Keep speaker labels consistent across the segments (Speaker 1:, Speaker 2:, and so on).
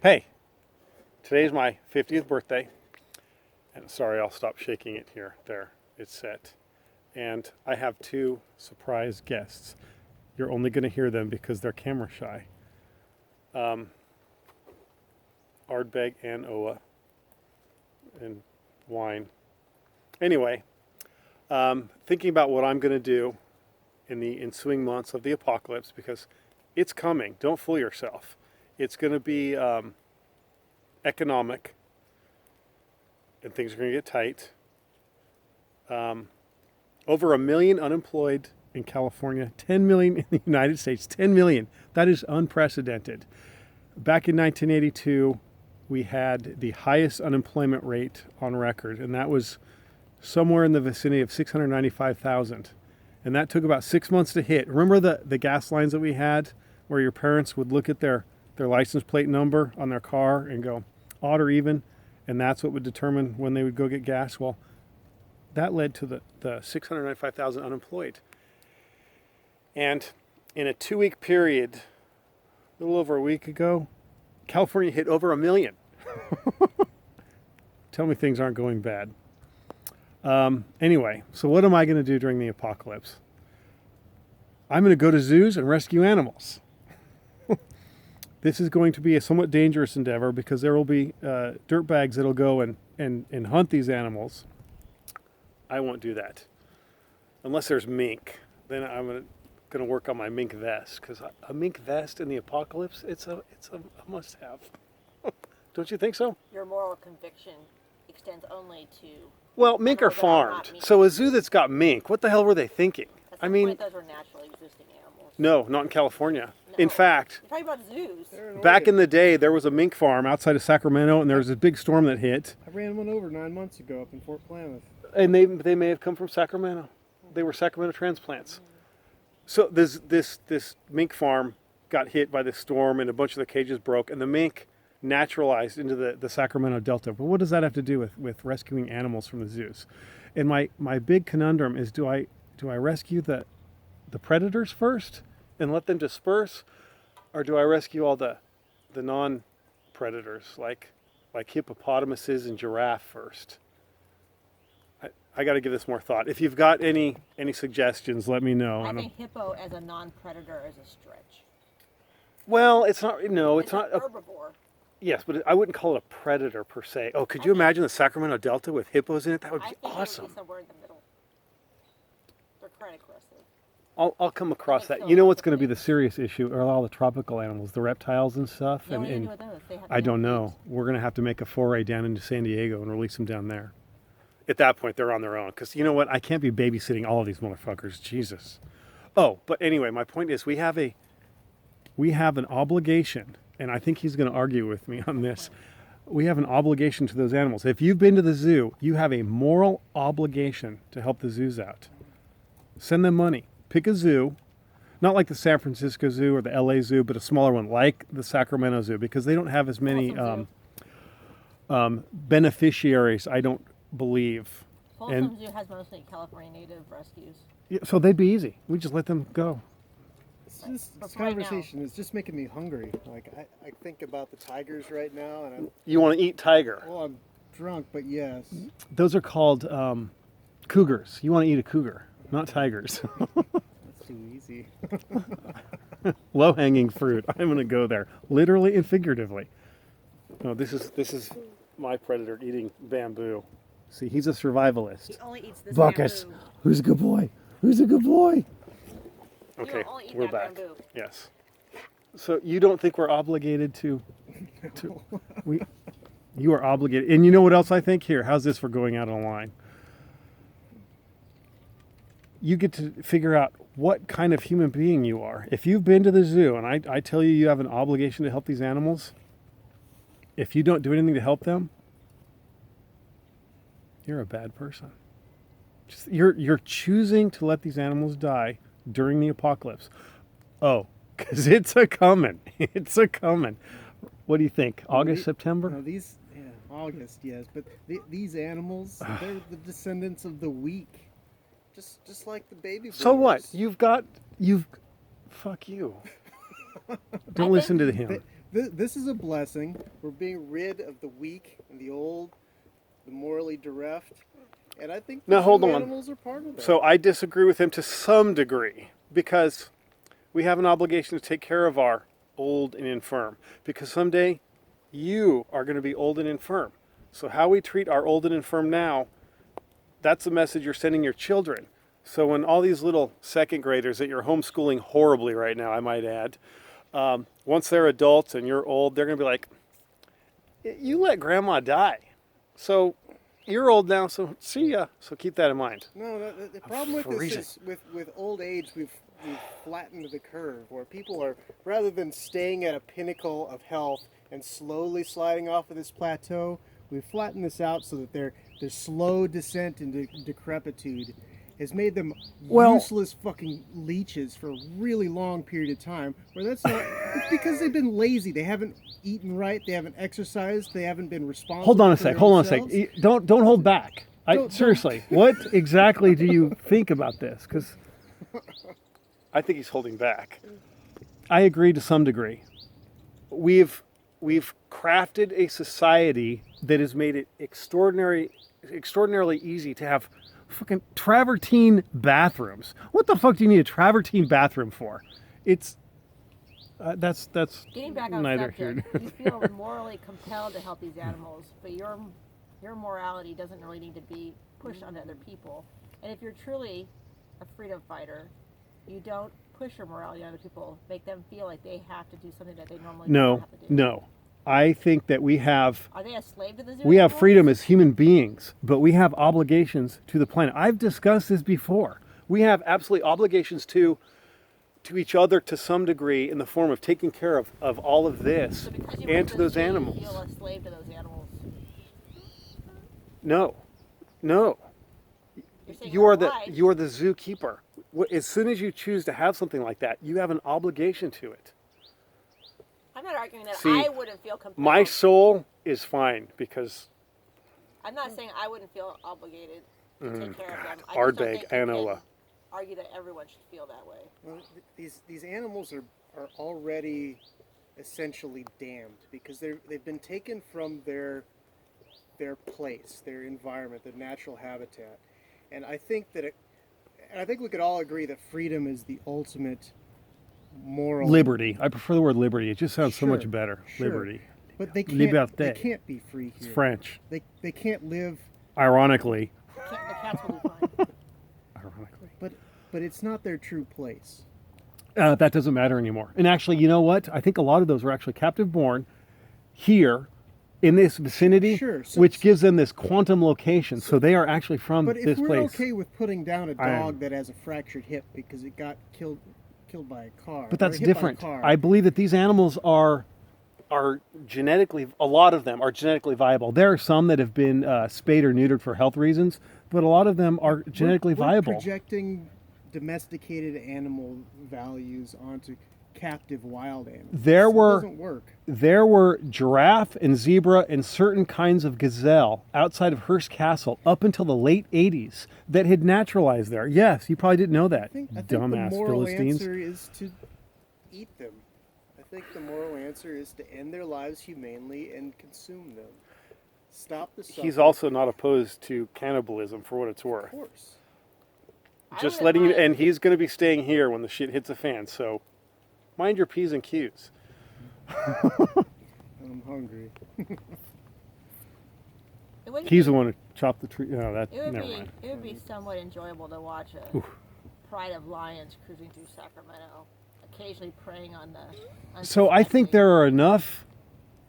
Speaker 1: Hey, today's my 50th birthday. And sorry, I'll stop shaking it here. There, it's set. And I have two surprise guests. You're only going to hear them because they're camera shy. Ardbeg and Oa. And wine. Anyway, thinking about what I'm going to do in the ensuing months of the apocalypse, because it's coming. Don't fool yourself. It's going to be economic, and things are going to get tight. Over 1 million unemployed in California, 10 million in the United States, 10 million. That is unprecedented. Back in 1982, we had the highest unemployment rate on record, and that was somewhere in the vicinity of 695,000. And that took about 6 months to hit. Remember the gas lines that we had where your parents would look at their license plate number on their car and go odd or even, and that's what would determine when they would go get gas? Well, that led to the 695,000 unemployed. And in a 2-week period, a little over a week ago, California hit over 1 million. Tell me things aren't going bad. Anyway, so what am I going to do during the apocalypse? I'm going to go to zoos and rescue animals. This is going to be a somewhat dangerous endeavor because there will be dirtbags that'll go and hunt these animals. I won't do that. Unless there's mink. Then I'm going to work on my mink vest, because a mink vest in the apocalypse, it's a must-have. Don't you think so?
Speaker 2: Your moral conviction extends only to...
Speaker 1: Well, mink are farmed. So a zoo that's got mink, what the hell were they thinking?
Speaker 2: I mean, those were naturally existing animals.
Speaker 1: No, not in California.
Speaker 2: No.
Speaker 1: In fact,
Speaker 2: You're talking about zoos.
Speaker 1: back in the day, there was a mink farm outside of Sacramento, and there was a big storm that hit.
Speaker 3: I ran one over 9 months ago up in Fort Klamath.
Speaker 1: And they may have come from Sacramento. They were Sacramento transplants. So this mink farm got hit by this storm, and a bunch of the cages broke, and the mink naturalized into the Sacramento Delta. But what does that have to do with rescuing animals from the zoos? And my big conundrum is, do I rescue the predators first and let them disperse, or do I rescue all the non-predators like hippopotamuses and giraffe first? I got to give this more thought. If you've got any suggestions, let me know.
Speaker 2: I think hippo as a non-predator is a stretch.
Speaker 1: Well, it's not. No, it's not.
Speaker 2: An herbivore.
Speaker 1: Yes, but I wouldn't call it a predator per se. Oh, could you imagine the Sacramento Delta with hippos in it? That would be awesome.
Speaker 2: It would be somewhere in the middle. They're quite aggressive.
Speaker 1: I'll come across that. You know what's going to be the serious issue are all the tropical animals, the reptiles and stuff.
Speaker 2: Yeah, what do you
Speaker 1: and
Speaker 2: do with those?
Speaker 1: I don't know. We're going to have to make a foray down into San Diego and release them down there. At that point, they're on their own. Because you know what? I can't be babysitting all of these motherfuckers. Jesus. Oh, but anyway, my point is we have an obligation, and I think he's going to argue with me on this. We have an obligation to those animals. If you've been to the zoo, you have a moral obligation to help the zoos out. Send them money. Pick a zoo, not like the San Francisco Zoo or the LA Zoo, but a smaller one like the Sacramento Zoo, because they don't have as many beneficiaries, I don't believe.
Speaker 2: Folsom Zoo has mostly California native rescues.
Speaker 1: Yeah, so they'd be easy. We just let them go.
Speaker 3: This
Speaker 2: But
Speaker 3: conversation is just making me hungry. Like I think about the tigers right now, and
Speaker 1: You want to eat tiger.
Speaker 3: I'm drunk, but yes.
Speaker 1: Those are called cougars. You want to eat a cougar, not tigers.
Speaker 3: That's too easy.
Speaker 1: Low-hanging fruit. I'm going to go there, literally and figuratively. No, this is my predator eating bamboo. See, he's a survivalist.
Speaker 2: He only eats this
Speaker 1: Bacchus,
Speaker 2: bamboo.
Speaker 1: who's a good boy? Who's a good boy?
Speaker 2: You
Speaker 1: Okay,
Speaker 2: only eat
Speaker 1: we're
Speaker 2: that
Speaker 1: back.
Speaker 2: bamboo.
Speaker 1: Yes. So you don't think we're obligated to you are obligated. And you know what else I think? Here, how's this for going out online? You get to figure out what kind of human being you are. If you've been to the zoo and I tell you you have an obligation to help these animals, if you don't do anything to help them, you're a bad person. You're choosing to let these animals die during the apocalypse. Oh, because it's a coming. It's a coming. What do you think? August, September?
Speaker 3: No, August, yes. But these animals, they're the descendants of the weak. Just like the baby boomers.
Speaker 1: So what? Fuck you. Don't listen to him.
Speaker 3: This is a blessing. We're being rid of the weak and the old, the morally bereft, and I think
Speaker 1: Now,
Speaker 3: the
Speaker 1: hold
Speaker 3: zoo
Speaker 1: on.
Speaker 3: animals are part of that.
Speaker 1: So I disagree with him to some degree because we have an obligation to take care of our old and infirm because someday you are going to be old and infirm. So how we treat our old and infirm now, that's the message you're sending your children. So when all these little second graders that you're homeschooling horribly right now, I might add, once they're adults and you're old, they're going to be like, you let grandma die. So you're old now, so see ya. So keep that in mind.
Speaker 3: No, the problem with
Speaker 1: freezing.
Speaker 3: this is with old age, we've flattened the curve where people are, rather than staying at a pinnacle of health and slowly sliding off of this plateau, we've flattened this out so that their slow descent into decrepitude has made them
Speaker 1: Well-
Speaker 3: useless fucking leeches for a really long period of time. Where that's not, it's because they've been lazy. They haven't eaten right. They haven't exercised. They haven't been responsible.
Speaker 1: Hold on a
Speaker 3: for
Speaker 1: sec.
Speaker 3: their
Speaker 1: Hold on a
Speaker 3: themselves.
Speaker 1: sec. Don't hold back.
Speaker 3: Don't-
Speaker 1: Seriously, what exactly do you think about this? Because I think he's holding back. I agree to some degree. We've crafted a society that has made it extraordinarily easy to have fucking travertine bathrooms. What the fuck do you need a travertine bathroom for? It's that's
Speaker 2: Getting back on
Speaker 1: neither here.
Speaker 2: subject, you feel morally compelled to help these animals, but your morality doesn't really need to be pushed onto other people. And if you're truly a freedom fighter, you don't push your morality on other people, make them feel like they have to do something that they normally don't
Speaker 1: No,
Speaker 2: have to do.
Speaker 1: no. I think that we have
Speaker 2: Are they a slave to the zoo?
Speaker 1: We have
Speaker 2: animals?
Speaker 1: freedom as human beings, but we have obligations to the planet. I've discussed this before. We have absolutely obligations to each other to some degree in the form of taking care of all of this
Speaker 2: So because you
Speaker 1: and
Speaker 2: went
Speaker 1: to
Speaker 2: the
Speaker 1: those
Speaker 2: zoo, you
Speaker 1: animals.
Speaker 2: feel a slave to those animals.
Speaker 1: No.
Speaker 2: You're saying
Speaker 1: You
Speaker 2: you're
Speaker 1: are the
Speaker 2: obliged.
Speaker 1: zookeeper. As soon as you choose to have something like that, you have an obligation to it.
Speaker 2: I'm not arguing that
Speaker 1: See,
Speaker 2: I wouldn't feel compelled.
Speaker 1: My soul is fine because
Speaker 2: I'm not saying I wouldn't feel obligated to take care of them. I just
Speaker 1: Ardbeg,
Speaker 2: don't think you can
Speaker 1: Anola.
Speaker 2: argue that everyone should feel that way.
Speaker 3: Well, these animals are already essentially damned because they've been taken from their place, their environment, their natural habitat, and I think we could all agree that freedom is the ultimate moral
Speaker 1: liberty. I prefer the word liberty. It just sounds so much
Speaker 3: Sure,
Speaker 1: better.
Speaker 3: sure.
Speaker 1: Liberty.
Speaker 3: But they
Speaker 1: Liberté.
Speaker 3: can't be free
Speaker 1: It's
Speaker 3: here.
Speaker 1: French.
Speaker 3: They can't live.
Speaker 1: Ironically.
Speaker 2: The cats will be fine.
Speaker 1: Ironically.
Speaker 3: But it's not their true place.
Speaker 1: That doesn't matter anymore. And actually, you know what? I think a lot of those were actually captive born here in this vicinity,
Speaker 3: Sure, so-
Speaker 1: which gives them this quantum location. So they are actually from
Speaker 3: But if
Speaker 1: this
Speaker 3: we're
Speaker 1: place.
Speaker 3: okay with putting down a
Speaker 1: I am.
Speaker 3: dog that has a fractured hip because it got killed by a car,
Speaker 1: But
Speaker 3: or
Speaker 1: that's
Speaker 3: hit by a
Speaker 1: different.
Speaker 3: car,
Speaker 1: I believe that these animals are genetically, a lot of them are genetically viable. There are some that have been spayed or neutered for health reasons, but a lot of them are genetically
Speaker 3: we're
Speaker 1: viable.
Speaker 3: projecting domesticated animal values onto captive wild animals.
Speaker 1: There
Speaker 3: It
Speaker 1: were-
Speaker 3: doesn't work.
Speaker 1: There were giraffe and zebra and certain kinds of gazelle outside of Hearst Castle up until the late 80s that had naturalized there. Yes, you probably didn't know that.
Speaker 3: I think
Speaker 1: Dumbass
Speaker 3: the moral
Speaker 1: Philistines.
Speaker 3: answer is to eat them. I think the moral answer is to end their lives humanely and consume them. Stop the suffering.
Speaker 1: He's also not opposed to cannibalism for what it's
Speaker 3: Of
Speaker 1: worth.
Speaker 3: course.
Speaker 2: I
Speaker 1: Just
Speaker 2: wouldn't
Speaker 1: letting you,
Speaker 2: mind-
Speaker 1: and he's going to be staying here when the shit hits the fan. So mind your P's and Q's.
Speaker 3: I'm hungry.
Speaker 2: It would
Speaker 1: He's
Speaker 2: be-
Speaker 1: the one who chopped the tree. No, that
Speaker 2: It would
Speaker 1: never
Speaker 2: be
Speaker 1: mind.
Speaker 2: it would be somewhat enjoyable to watch a pride of lions cruising through Sacramento, occasionally preying on the.
Speaker 1: So I think
Speaker 2: unsuspecting.
Speaker 1: there are enough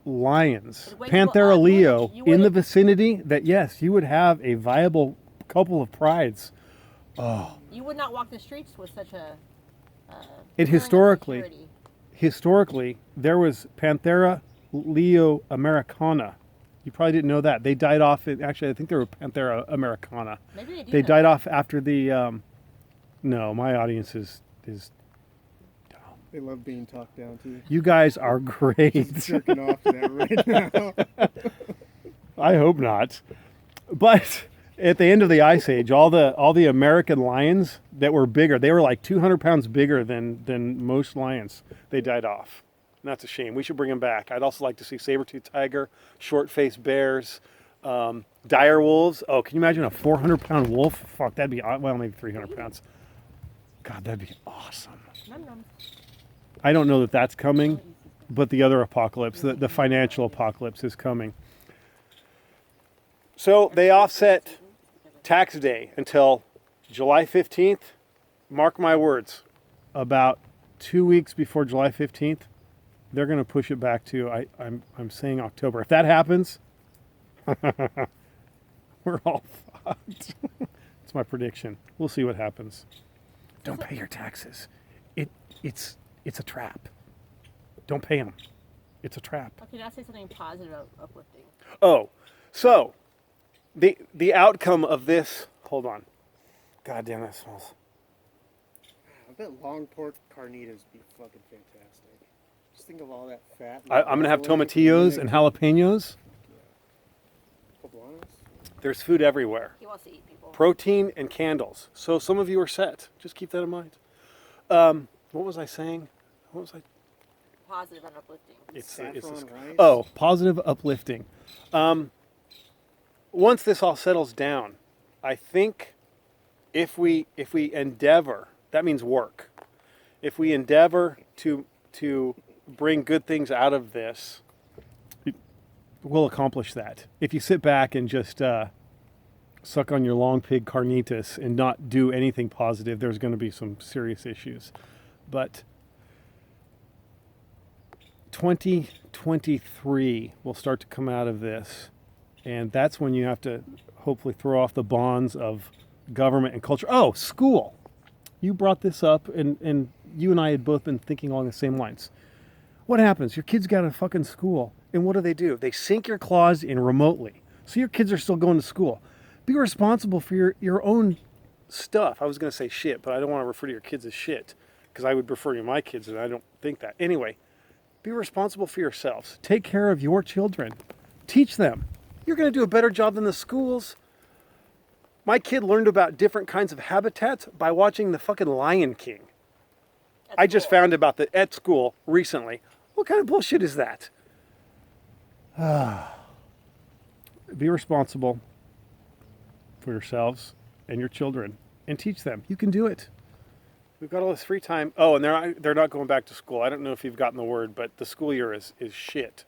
Speaker 1: lions,
Speaker 2: It'd wake people
Speaker 1: Panthera
Speaker 2: up.
Speaker 1: leo,
Speaker 2: You
Speaker 1: in the
Speaker 2: wouldn't-
Speaker 1: vicinity that yes, you would have a viable couple of prides.
Speaker 2: You would not walk the streets with such a.
Speaker 1: And
Speaker 2: feeling of
Speaker 1: historically-
Speaker 2: security.
Speaker 1: Historically, there was Panthera leo americana. You probably didn't know that. They died off. Actually, I think they were Panthera americana.
Speaker 2: Maybe they do.
Speaker 1: They
Speaker 2: know
Speaker 1: died
Speaker 2: that.
Speaker 1: off after the. No, my audience is.
Speaker 3: They love being talked down to.
Speaker 1: You guys are great.
Speaker 3: Jerking off to that right now.
Speaker 1: I hope not. But at the end of the Ice Age, all the American lions that were bigger, they were like 200 pounds bigger than most lions. They died off. and that's a shame. We should bring them back. I'd also like to see saber-toothed tiger, short-faced bears, dire wolves. Oh, can you imagine a 400-pound wolf? Fuck, that'd be, well, maybe 300 pounds. God, that'd be awesome.
Speaker 2: Num num.
Speaker 1: I don't know that that's coming, but the other apocalypse, the financial apocalypse is coming. So they offset tax day until July 15th. Mark my words, about 2 weeks before July 15th, they're going to push it back to, I'm saying October. If that happens, we're all fucked. It's my prediction. We'll see what happens. Don't pay your taxes. It's a trap. Don't pay them. It's a trap.
Speaker 2: Okay, now say something positive, uplifting.
Speaker 1: Oh, so the outcome of this. Hold on. God damn, that smells.
Speaker 3: I bet long pork carnitas be fucking fantastic. Just think of all that fat.
Speaker 1: I'm gonna have tomatillos and jalapenos.
Speaker 3: Poblanos.
Speaker 1: There's food everywhere.
Speaker 2: He wants to eat people.
Speaker 1: Protein and candles. So some of you are set. Just keep that in mind. What was I saying? What was I?
Speaker 2: Positive and uplifting.
Speaker 1: It's
Speaker 3: Saffron rice.
Speaker 1: oh, positive, uplifting. Once this all settles down, I think if we endeavor, that means work. If we endeavor to bring good things out of this, we'll accomplish that. If you sit back and just suck on your long pig carnitas and not do anything positive, there's going to be some serious issues. But 2023 will start to come out of this, and that's when you have to hopefully throw off the bonds of government and culture. Oh, school. You brought this up, and you and I had both been thinking along the same lines. What happens? Your kids got a fucking school, and what do? They sink your claws in remotely. So your kids are still going to school. Be responsible for your own stuff. I was going to say shit, but I don't want to refer to your kids as shit, because I would refer to my kids, and I don't think that. Anyway, be responsible for yourselves. Take care of your children. Teach them. You're going to do a better job than the schools. My kid learned about different kinds of habitats by watching the fucking Lion King.
Speaker 2: That's
Speaker 1: I just
Speaker 2: cool.
Speaker 1: found about that at school recently. What kind of bullshit is that? Be responsible for yourselves and your children and teach them. You can do it. We've got all this free time. Oh, and they're not going back to school. I don't know if you've gotten the word, but the school year is shit.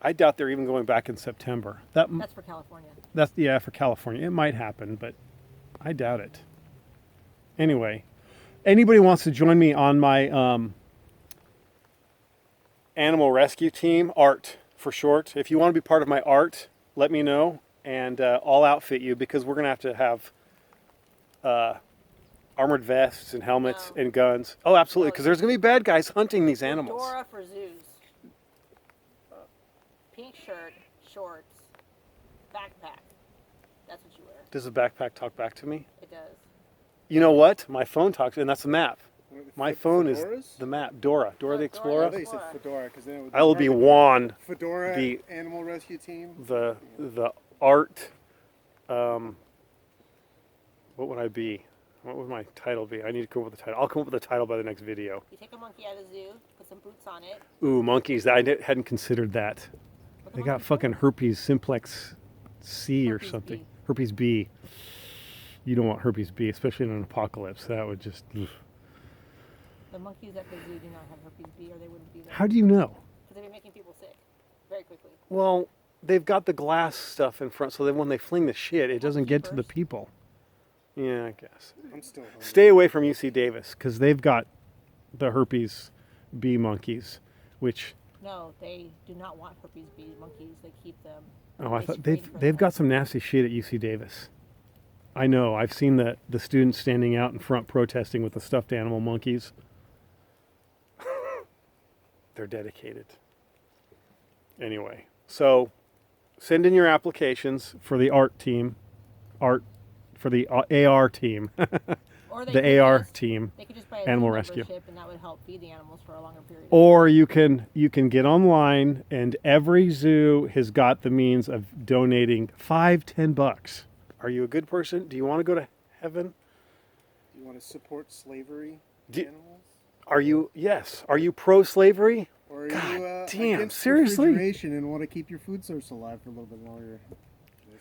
Speaker 1: I doubt they're even going back in September.
Speaker 2: That's for California.
Speaker 1: For California. It might happen, but I doubt it. Anyway, anybody wants to join me on my animal rescue team, ART for short. If you want to be part of my ART, let me know, and I'll outfit you, because we're going to have armored vests and helmets and guns. Oh, absolutely, because there's going to be bad guys hunting these animals.
Speaker 2: Fedora for zoos. Pink shirt, shorts, backpack. That's what you wear.
Speaker 1: Does the backpack talk back to me?
Speaker 2: It does.
Speaker 1: You know what? My phone talks, and that's the map. My phone is
Speaker 3: Fedoras?
Speaker 1: the map. Dora the
Speaker 2: Dora
Speaker 3: I
Speaker 1: Explorer.
Speaker 3: thought you said fedora, because then it would.
Speaker 1: I will be
Speaker 3: part of
Speaker 1: Juan,
Speaker 3: Fedora
Speaker 1: the-
Speaker 3: Animal Rescue Team.
Speaker 1: the art. What would I be? What would my title be? I need to come up with a title. I'll come up with a title by the next video.
Speaker 2: You take a monkey out of the zoo, put some boots on it.
Speaker 1: Ooh, monkeys. Hadn't considered that.
Speaker 2: Put the
Speaker 1: They got
Speaker 2: monkey
Speaker 1: fucking herpes simplex C or
Speaker 2: Herpes
Speaker 1: something.
Speaker 2: B.
Speaker 1: Herpes B. You don't want herpes B, especially in an apocalypse. That would just. Oof.
Speaker 2: The monkeys at the zoo do not have herpes B, or they wouldn't be there.
Speaker 1: How do you know?
Speaker 2: Because they've been making people sick very quickly.
Speaker 1: Well, they've got the glass stuff in front, so that when they fling the shit, it doesn't get to the
Speaker 2: First.
Speaker 1: people. Yeah, I guess.
Speaker 3: I'm still hungry.
Speaker 1: Stay away from UC Davis, because they've got the herpes B monkeys, which
Speaker 2: No, they do not want herpes B monkeys. They keep them.
Speaker 1: I
Speaker 2: They
Speaker 1: thought
Speaker 2: screen for
Speaker 1: they've
Speaker 2: them.
Speaker 1: got some nasty shit at UC Davis. I know. I've seen the students standing out in front protesting with the stuffed animal monkeys. They're dedicated. Anyway, so send in your applications for the ART team, for the AR team,
Speaker 2: Or they
Speaker 1: the
Speaker 2: could
Speaker 1: AR
Speaker 2: just-
Speaker 1: team.
Speaker 2: They could just buy a
Speaker 1: Animal
Speaker 2: zoo
Speaker 1: rescue.
Speaker 2: membership, and that would help feed the animals for a longer period.
Speaker 1: Or you can get online, and every zoo has got the means of donating $5-10. Are you a good person? Do you want to go to heaven?
Speaker 3: Do you want to support slavery
Speaker 1: Do-
Speaker 3: animals?
Speaker 1: Are you? Yes. Are you pro-slavery?
Speaker 3: Or are
Speaker 1: God
Speaker 3: you
Speaker 1: damn,
Speaker 3: against
Speaker 1: seriously?
Speaker 3: refrigeration and want to keep your food source alive for a little bit longer?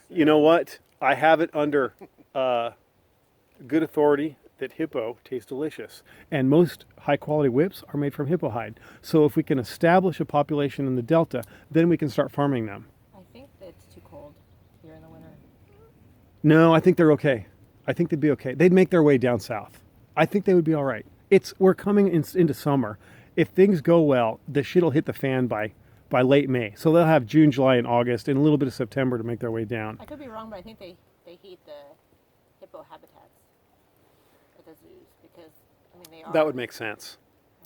Speaker 1: You know what? I have it under good authority that hippo tastes delicious. And most high quality whips are made from hippo hide. So if we can establish a population in the Delta, then we can start farming them.
Speaker 2: I think that it's too cold here in the winter.
Speaker 1: No, I think they're okay. I think they'd be okay. They'd make their way down south. I think they would be all right. We're coming into summer. If things go well, the shit'll hit the fan by late May. So they'll have June, July, and August, and a little bit of September to make their way down.
Speaker 2: I could be wrong, but I think they heat the hippo habitats at the zoos because, I mean, they are.
Speaker 1: That would make sense.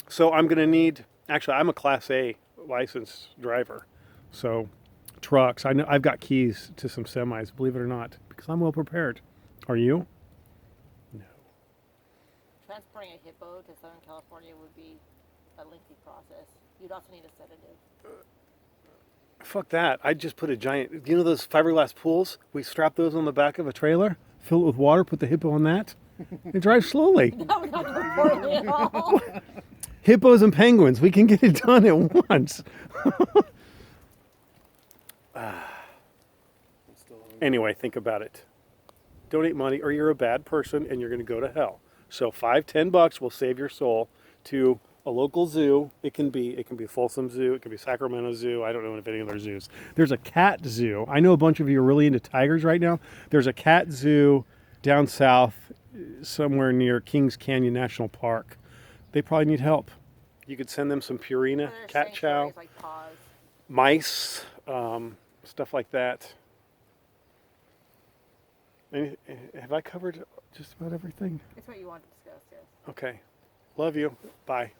Speaker 1: So I'm going to need. Actually, I'm a Class A licensed driver, so trucks. I know I've got keys to some semis. Believe it or not, because I'm well prepared. Are you? No.
Speaker 2: Transporting a hippo to Southern California would be a lengthy process. You'd also need a sedative.
Speaker 1: Fuck that. I'd just put a giant. You know those fiberglass pools? We strap those on the back of a trailer, fill it with water, put the hippo on that, and drive slowly.
Speaker 2: That would not support me at all.
Speaker 1: Hippos and penguins. We can get it done at once. Anyway, think about it. Donate money or you're a bad person and you're going to go to hell. So $5-10 will save your soul to a local zoo. It can be Folsom Zoo. It can be Sacramento Zoo. I don't know of any other zoos. There's a cat zoo. I know a bunch of you are really into tigers right now. There's a cat zoo down south somewhere near Kings Canyon National Park. They probably need help. You could send them some Purina,
Speaker 2: There's
Speaker 1: cat chow,
Speaker 2: sanctuaries like paws.
Speaker 1: mice, stuff like that. Have I covered just about everything?
Speaker 2: It's what you want to discuss, yes.
Speaker 1: Okay. Love you. Bye.